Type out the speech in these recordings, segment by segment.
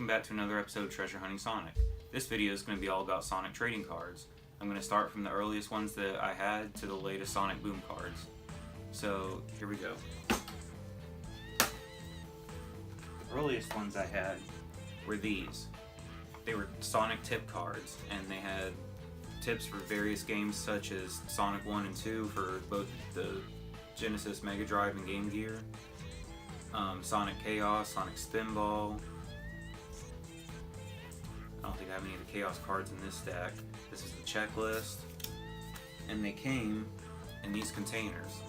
welcome back to another episode of Treasure Hunting Sonic. This video is going to be all about Sonic trading cards. I'm going to start from the earliest ones that I had to the latest Sonic Boom cards. So, here we go. The earliest ones I had were these. They were Sonic tip cards, and they had tips for various games such as Sonic 1 and 2 for both the Genesis, Mega Drive, and Game Gear. Sonic Chaos, Sonic Spinball. I don't think I have any of the Chaos cards in this stack. This is the checklist. And they came in these containers.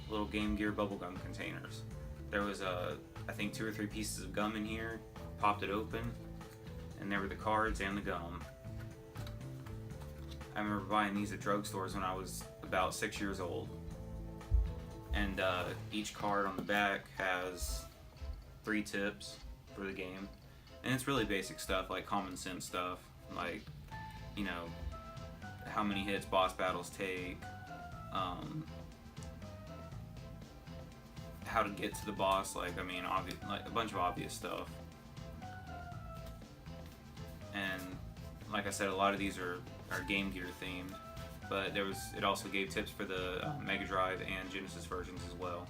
Little Game Gear bubblegum containers. There was, I think 2 or 3 pieces of gum in here. Popped it open, and there were the cards and the gum. I remember buying these at drugstores when I was about 6 years old. And each card on the back has 3 tips for the game. And it's really basic stuff, like common sense stuff, like, you know, how many hits boss battles take, how to get to the boss, like a bunch of obvious stuff. And like I said, a lot of these are Game Gear themed, but it also gave tips for the Mega Drive and Genesis versions as well.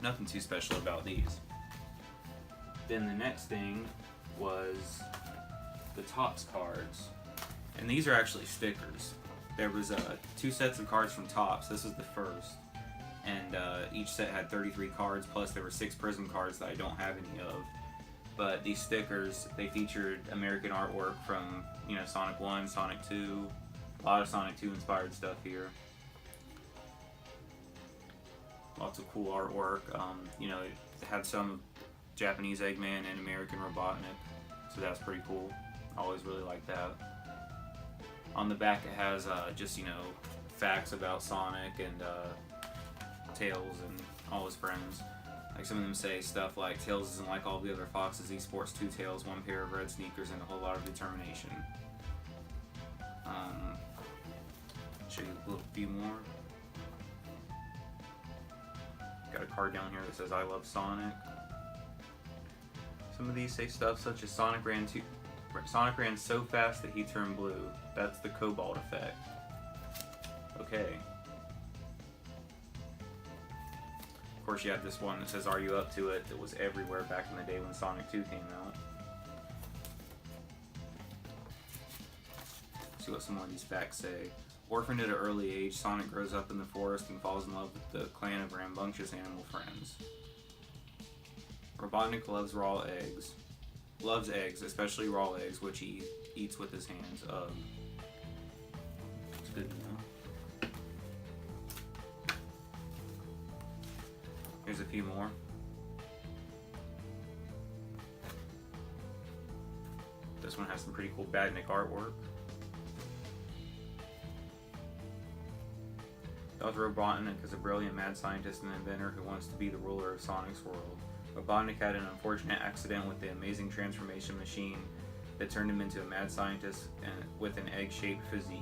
Nothing too special about these. Then the next thing was the Topps cards, and these are actually stickers. There was 2 sets of cards from Topps. This was the first, and each set had 33 cards, plus there were 6 Prism cards that I don't have any of. But these stickers, they featured American artwork from, you know, Sonic 1, Sonic 2, a lot of Sonic 2 inspired stuff here. Lots of cool artwork. You know, it had some Japanese Eggman and American Robotnik, so that's pretty cool. I always really like that. On the back it has just, you know, facts about Sonic and Tails and all his friends. Like some of them say stuff like, Tails isn't like all the other foxes, he sports 2 tails, 1 pair of red sneakers, and a whole lot of determination. Show you a few more. Got a card down here that says I love Sonic. Some of these say stuff such as Sonic ran so fast that he turned blue. That's the Cobalt effect. Okay. Of course you have this one that says Are You Up To It? That was everywhere back in the day when Sonic 2 came out. Let's see what some of these facts say. Orphaned at an early age, Sonic grows up in the forest and falls in love with the clan of rambunctious animal friends. Robotnik loves raw eggs. Loves eggs, especially raw eggs, which he eats with his hands. It's good to know. Here's a few more. This one has some pretty cool Badnik artwork. Dr. Robotnik is a brilliant mad scientist and inventor who wants to be the ruler of Sonic's world. Robotnik had an unfortunate accident with the amazing transformation machine that turned him into a mad scientist with an egg-shaped physique.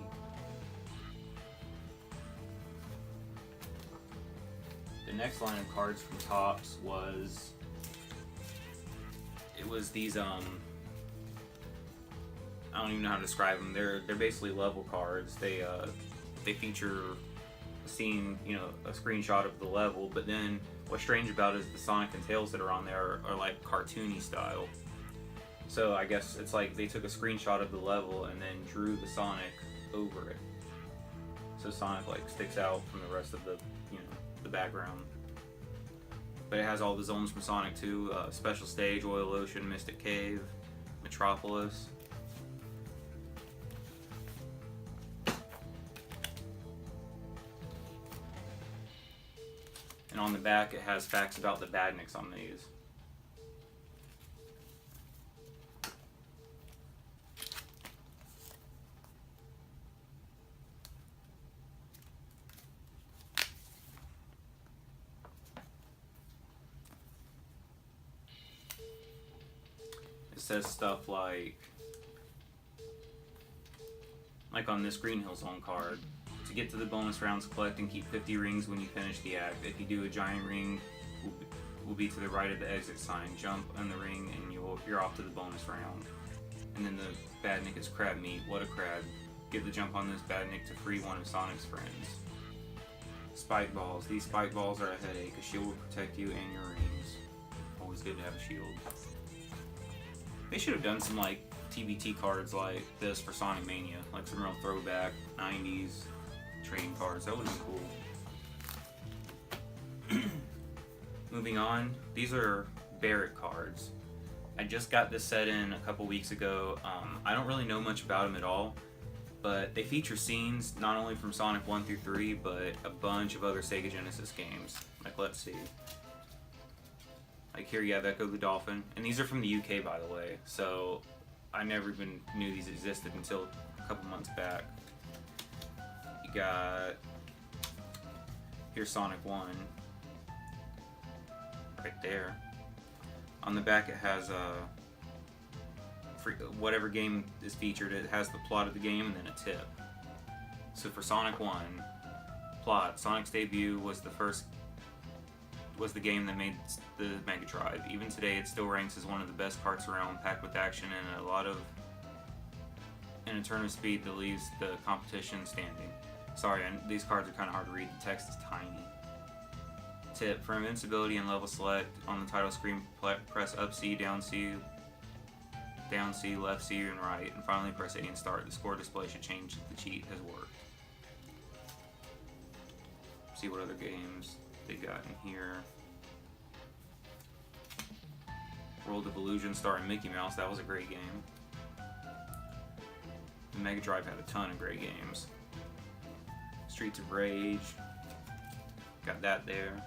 The next line of cards from Topps was these I don't even know how to describe them. They're basically level cards. They feature a scene, you know, a screenshot of the level, but then what's strange about it is the Sonic and Tails that are on there are like cartoony style. So I guess it's like they took a screenshot of the level and then drew the Sonic over it. So Sonic like sticks out from the rest of the, you know, the background. But it has all the zones from Sonic 2, Special Stage, Oil Ocean, Mystic Cave, Metropolis. And on the back it has facts about the Badniks on these. It says stuff like on this Green Hill Zone card, to get to the bonus rounds, collect and keep 50 rings when you finish the act. If you do, a giant ring will be to the right of the exit sign. Jump in the ring and you're off to the bonus round. And then the Badnik is crab meat. What a crab. Get the jump on this Badnik to free one of Sonic's friends. Spike balls. These spike balls are a headache. A shield will protect you and your rings. Always good to have a shield. They should have done some like TBT cards like this for Sonic Mania. Like some real throwback 90s trading cards. That would have been cool. Moving on. These are Barrack cards. I just got this set in a couple weeks ago. I don't really know much about them at all. But they feature scenes not only from Sonic 1 through 3, but a bunch of other Sega Genesis games. Like, let's see. Like here you have Echo the Dolphin. And these are from the UK, by the way. So I never even knew these existed until a couple months back. You got... Here's Sonic 1. Right there. On the back it has whatever game is featured, it has the plot of the game and then a tip. So for Sonic 1, plot, Sonic's debut was the game that made the Mega Drive. Even today it still ranks as one of the best carts around, packed with action and a turn of speed that leaves the competition standing. Sorry, these cards are kind of hard to read, the text is tiny. Tip, for invincibility and level select on the title screen, press up C, down C, left C, and right, and finally press A and start. The score display should change if the cheat has worked. See what other games they got in here. World of Illusion starring Mickey Mouse, that was a great game. The Mega Drive had a ton of great games. Streets of Rage, got that there.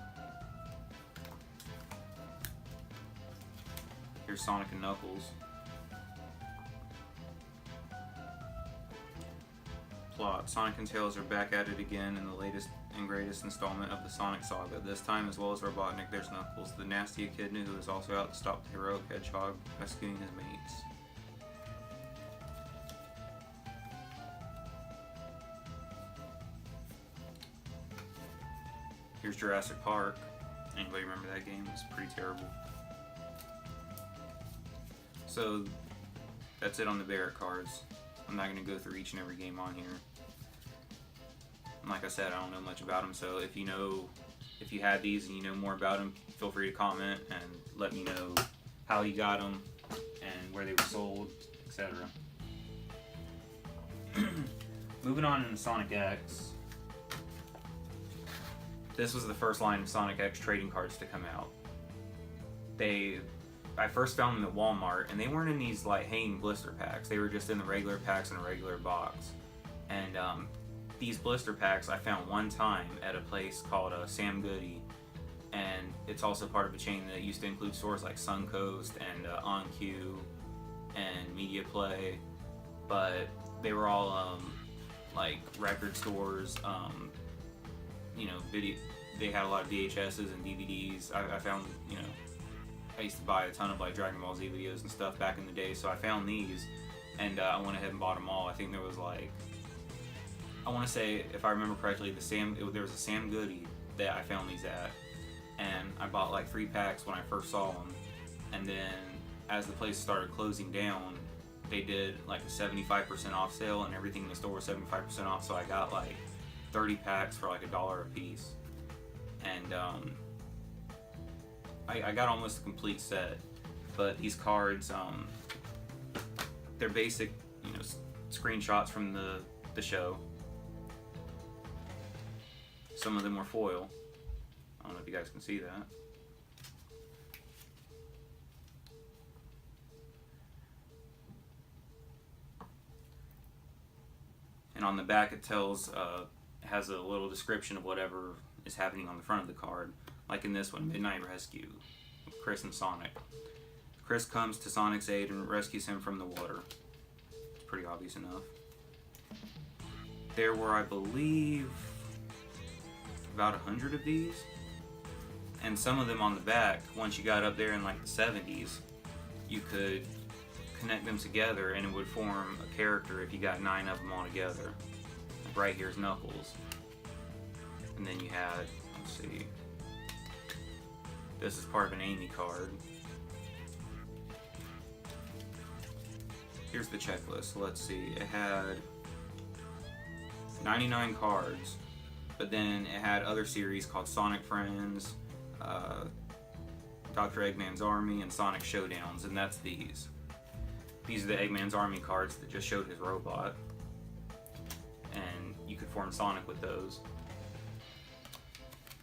Here's Sonic and Knuckles. Plot. Sonic and Tails are back at it again in the latest and greatest installment of the Sonic saga. This time, as well as Robotnik, there's Knuckles, the nasty echidna who is also out to stop the heroic hedgehog, rescuing his mates. Here's Jurassic Park. Anybody remember that game? It's pretty terrible. So, that's it on the Barrack cards. I'm not going to go through each and every game on here. And like I said, I don't know much about them, so if you had these and you know more about them, feel free to comment and let me know how you got them and where they were sold, etc. Moving on into Sonic X. This was the first line of Sonic X trading cards to come out. I first found them at Walmart, and they weren't in these like hanging blister packs. They were just in the regular packs in a regular box. And these blister packs I found one time at a place called Sam Goody, and it's also part of a chain that used to include stores like Suncoast and On Cue and Media Play, but they were all like record stores. You know, they had a lot of VHSs and DVDs. I found, you know, I used to buy a ton of like Dragon Ball Z videos and stuff back in the day, so I found these, and I went ahead and bought them all. I think there was like, I want to say, if I remember correctly, there was a Sam Goody that I found these at, and I bought like 3 packs when I first saw them, and then as the place started closing down, they did like a 75% off sale, and everything in the store was 75% off, so I got like 30 packs for like $1 a piece, and I got almost a complete set. But these cards, they're basic, you know, screenshots from the show. Some of them were foil. I don't know if you guys can see that. And on the back it tells, has a little description of whatever is happening on the front of the card. Like in this one, Midnight Rescue, Chris and Sonic. Chris comes to Sonic's aid and rescues him from the water. It's pretty obvious enough. There were, I believe, about 100 of these. And some of them on the back, once you got up there in like the 70s, you could connect them together and it would form a character if you got 9 of them all together. Like right here's Knuckles. And then you had, let's see, This is part of an Amy card. Here's the checklist. Let's see. It had 99 cards, but then it had other series called Sonic Friends, Dr. Eggman's Army, and Sonic Showdowns, and that's these. These are the Eggman's Army cards that just showed his robot, and you could form Sonic with those.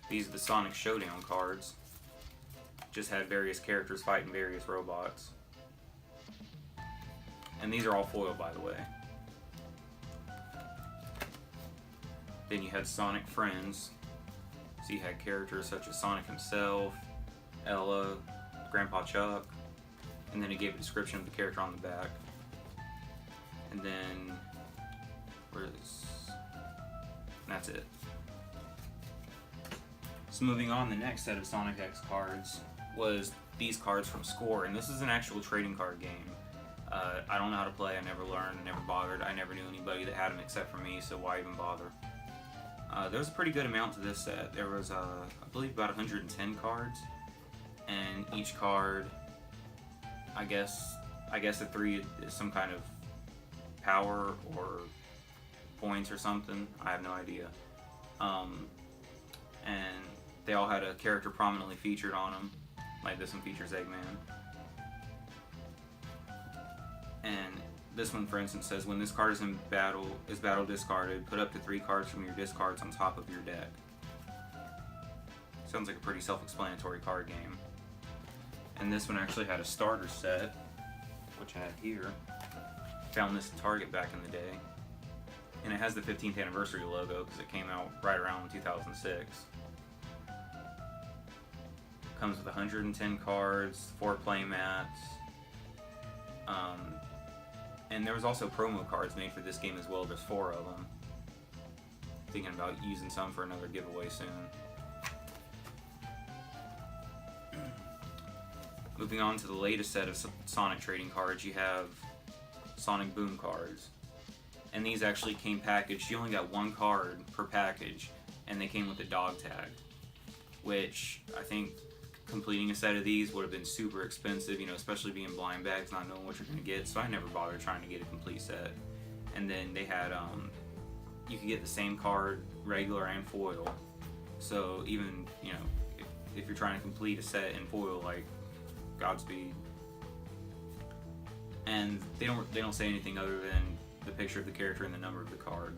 These are the Sonic Showdown cards. Just had various characters fighting various robots. And these are all foil, by the way. Then you had Sonic Friends. So you had characters such as Sonic himself, Ella, Grandpa Chuck, and then it gave a description of the character on the back. And then, that's it. So moving on, the next set of Sonic X cards was these cards from Score, and this is an actual trading card game. I don't know how to play, I never learned, I never bothered, I never knew anybody that had them except for me, so why even bother? There was a pretty good amount to this set. There was, I believe, about 110 cards, and each card, I guess the 3 is some kind of power or points or something. I have no idea. And they all had a character prominently featured on them. Like this one features Eggman. And this one, for instance, says when this card is in battle, discarded, put up to 3 cards from your discards on top of your deck. Sounds like a pretty self-explanatory card game. And this one actually had a starter set, which I have here. Found this at Target back in the day. And it has the 15th anniversary logo because it came out right around 2006. Comes with 110 cards, 4 play mats. And there was also promo cards made for this game as well. There's 4 of them. Thinking about using some for another giveaway soon. Moving on to the latest set of Sonic trading cards, you have Sonic Boom cards. And these actually came packaged. You only got 1 card per package, and they came with a dog tag. Which, I think, completing a set of these would have been super expensive, you know, especially being blind bags, not knowing what you're going to get, so I never bothered trying to get a complete set. And then they had, you could get the same card, regular and foil. So even, you know, if you're trying to complete a set in foil, like, Godspeed. And they don't say anything other than the picture of the character and the number of the card.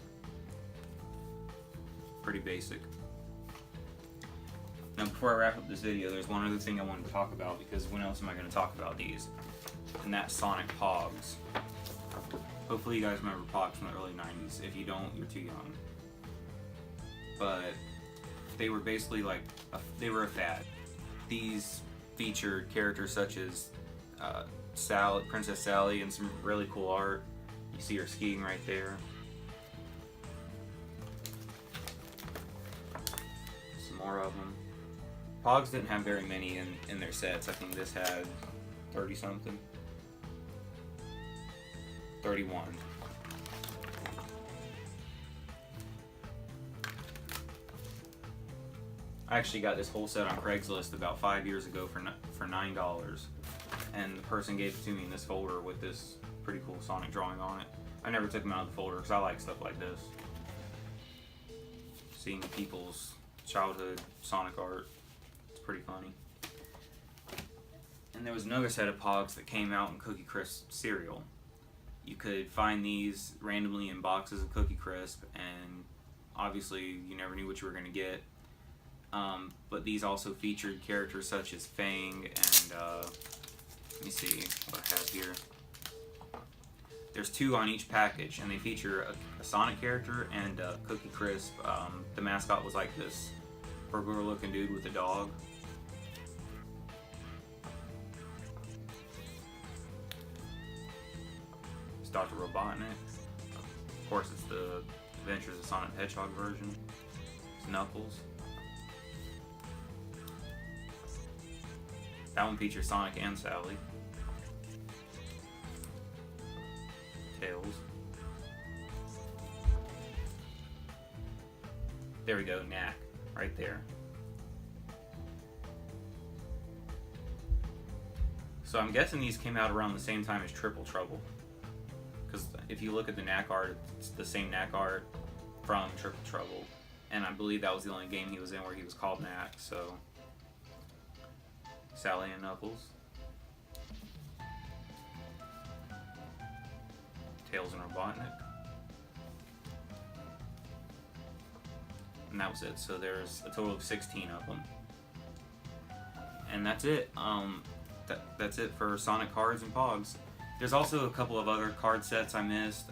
Pretty basic. Now before I wrap up this video, there's one other thing I wanted to talk about, because when else am I going to talk about these? And that's Sonic Pogs. Hopefully you guys remember Pogs from the early 90s. If you don't, you're too young. But they were basically like, they were a fad. These featured characters such as Princess Sally, and some really cool art. You see her skiing right there. Some more of them. Pogs didn't have very many in their sets. I think this had 30 something. 31. I actually got this whole set on Craigslist about 5 years ago for $9. And the person gave it to me in this folder with this pretty cool Sonic drawing on it. I never took them out of the folder because I like stuff like this. Seeing people's childhood Sonic art. It's pretty funny. And there was another set of Pogs that came out in Cookie Crisp cereal. You could find these randomly in boxes of Cookie Crisp, and obviously you never knew what you were going to get. But these also featured characters such as Fang and, let me see what I have here. There's 2 on each package, and they feature a Sonic character and Cookie Crisp. The mascot was like this burglar looking dude with a dog. It's Dr. Robotnik. Of course, it's the Adventures of Sonic the Hedgehog version. It's Knuckles. That one features Sonic and Sally. Tails. There we go, Knack, right there. So I'm guessing these came out around the same time as Triple Trouble. Because if you look at the knack art, it's the same knack art from Triple Trouble. And I believe that was the only game he was in where he was called Knack, so... Sally and Knuckles. Tails and Robotnik. And that was it. So there's a total of 16 of them. And that's it. That's it for Sonic cards and Pogs. There's also a couple of other card sets I missed.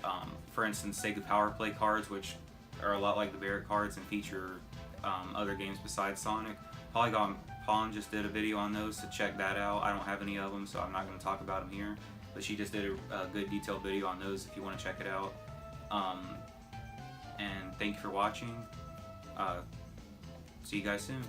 For instance, Sega Power Play cards, which are a lot like the Barrack cards and feature other games besides Sonic. Polygon Pawn just did a video on those, so check that out. I don't have any of them, so I'm not going to talk about them here. But she just did a good detailed video on those if you want to check it out. And thank you for watching. See you guys soon.